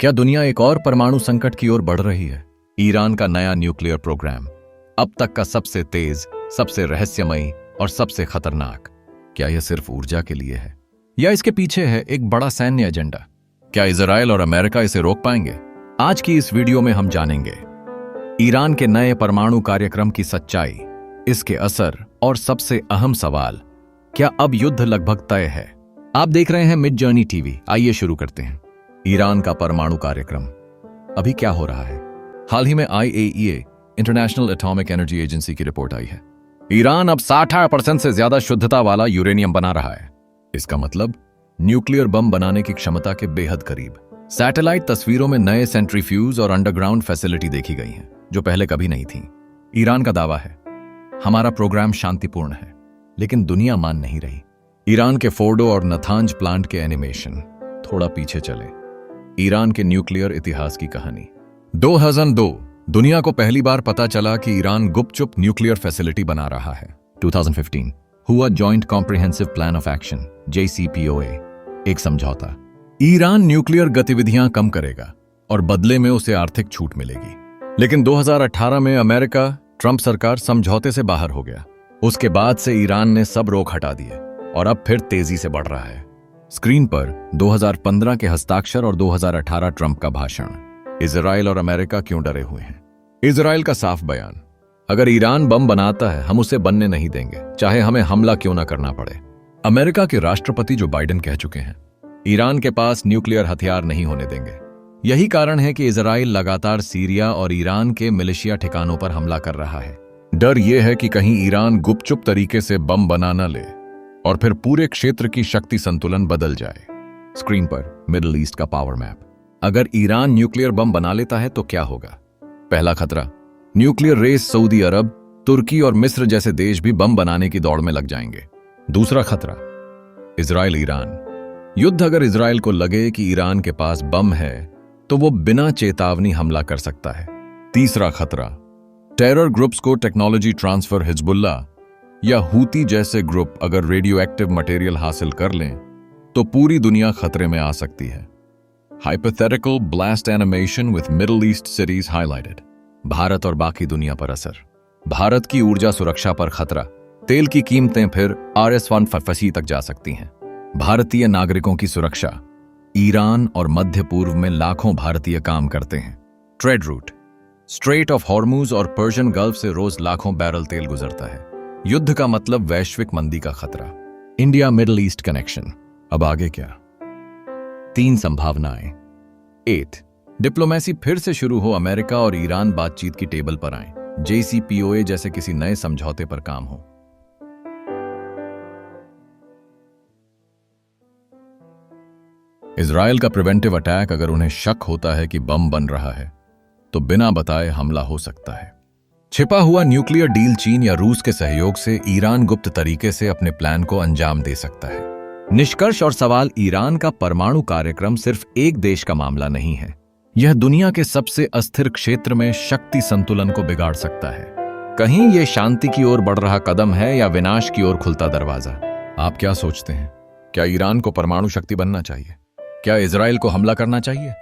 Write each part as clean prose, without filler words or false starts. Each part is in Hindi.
क्या दुनिया एक और परमाणु संकट की ओर बढ़ रही है? ईरान का नया न्यूक्लियर प्रोग्राम, अब तक का सबसे तेज, सबसे रहस्यमयी और सबसे खतरनाक। क्या यह सिर्फ ऊर्जा के लिए है या इसके पीछे है एक बड़ा सैन्य एजेंडा? क्या इजराइल और अमेरिका इसे रोक पाएंगे? आज की इस वीडियो में हम जानेंगे ईरान के नए परमाणु कार्यक्रम की सच्चाई, इसके असर और सबसे अहम सवाल, क्या अब युद्ध लगभग तय है? आप देख रहे हैं मिड जर्नी टीवी। आइए शुरू करते हैं। ईरान का परमाणु कार्यक्रम, अभी क्या हो रहा है? हाल ही में IAEA international atomic energy agency की रिपोर्ट आई है। ईरान अब 60% से ज्यादा शुद्धता वाला यूरेनियम बना रहा है। इसका मतलब न्यूक्लियर बम बनाने की क्षमता के बेहद करीब। सैटेलाइट तस्वीरों में नए सेंट्रीफ्यूज और अंडरग्राउंड फैसिलिटी देखी गई हैं, जो पहले कभी नहीं थी। ईरान का दावा है, हमारा प्रोग्राम शांतिपूर्ण है, लेकिन दुनिया मान नहीं रही। ईरान के फोर्डो और नथांज प्लांट के एनिमेशन। थोड़ा पीछे चले, ईरान के न्यूक्लियर इतिहास की कहानी। 2002 दुनिया को पहली बार पता चला कि ईरान गुपचुप न्यूक्लियर फैसिलिटी बना रहा है। 2015 हुआ joint comprehensive plan of action, JCPOA, एक समझौता। ईरान न्यूक्लियर गतिविधियां कम करेगा और बदले में उसे आर्थिक छूट मिलेगी। लेकिन 2018 में अमेरिका ट्रंप सरकार समझौते से बाहर हो गया। उसके बाद से ईरान ने सब रोक हटा दिए और अब फिर तेजी से बढ़ रहा है। स्क्रीन पर 2015 के हस्ताक्षर और 2018 ट्रंप का भाषण। इजराइल और अमेरिका क्यों डरे हुए हैं? इजराइल का साफ बयान, अगर ईरान बम बनाता है हम उसे बनने नहीं देंगे, चाहे हमें हमला क्यों ना करना पड़े। अमेरिका के राष्ट्रपति जो बाइडेन कह चुके हैं, ईरान के पास न्यूक्लियर हथियार नहीं होने देंगे। यही कारण है कि इजराइल लगातार सीरिया और ईरान के मिलिशिया ठिकानों पर हमला कर रहा है। डर यह है कि कहीं ईरान गुपचुप तरीके से बम बना न ले और फिर पूरे क्षेत्र की शक्ति संतुलन बदल जाए। स्क्रीन पर मिडिल ईस्ट का पावर मैप। अगर ईरान न्यूक्लियर बम बना लेता है तो क्या होगा? पहला खतरा, न्यूक्लियर रेस सऊदी अरब, तुर्की और मिस्र जैसे देश भी बम बनाने की दौड़ में लग जाएंगे। दूसरा खतरा, इजराइल ईरान युद्ध। अगर इजराइल को लगे कि ईरान के पास बम है तो वो बिना चेतावनी हमला कर सकता है। तीसरा खतरा, टेरर ग्रुप्स को टेक्नोलॉजी ट्रांसफर। हिजबुल्ला या हूती जैसे ग्रुप अगर रेडियो एक्टिव मटेरियल हासिल कर लें तो पूरी दुनिया खतरे में आ सकती है। Hypothetical blast animation with middle east cities highlighted. Bharat और बाकी दुनिया पर असर। भारत की ऊर्जा सुरक्षा पर खतरा। तेल की कीमतें फिर RS-150 तक जा सकती हैं। भारतीय नागरिकों की सुरक्षा। ईरान और मध्य पूर्व में लाखों भारतीय काम करते हैं। Trade route, straight of Hormuz और पर्शियन गल्फ से रोज लाखों बैरल तेल गुजरता है। युद्ध का मतलब वैश्विक मंदी का खतरा। इंडिया मिडिल ईस्ट कनेक्शन, अब आगे क्या? 3 संभावनाएं। 8 डिप्लोमेसी फिर से शुरू हो, अमेरिका और ईरान बातचीत की टेबल पर आए, JCPOA जैसे किसी नए समझौते पर काम हो। इजराइल का प्रिवेंटिव अटैक, अगर उन्हें शक होता है कि बम बन रहा है तो बिना बताए हमला हो सकता है। छिपा हुआ न्यूक्लियर डील, चीन या रूस के सहयोग से ईरान गुप्त तरीके से अपने प्लान को अंजाम दे सकता है। निष्कर्ष और सवाल, ईरान का परमाणु कार्यक्रम सिर्फ एक देश का मामला नहीं है। यह दुनिया के सबसे अस्थिर क्षेत्र में शक्ति संतुलन को बिगाड़ सकता है। कहीं यह शांति की ओर बढ़ रहा कदम है या विनाश की ओर खुलता दरवाजा? आप क्या सोचते हैं? क्या ईरान को परमाणु शक्ति बनना चाहिए? क्या इजराइल को हमला करना चाहिए?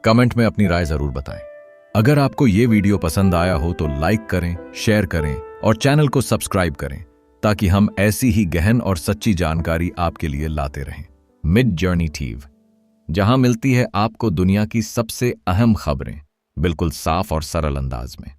कमेंट में अपनी राय जरूर बताएं। अगर आपको ये वीडियो पसंद आया हो तो लाइक करें, शेयर करें और चैनल को सब्सक्राइब करें, ताकि हम ऐसी ही गहन और सच्ची जानकारी आपके लिए लाते रहें। मिड जर्नी टीवी, जहां मिलती है आपको दुनिया की सबसे अहम खबरें, बिल्कुल साफ और सरल अंदाज में।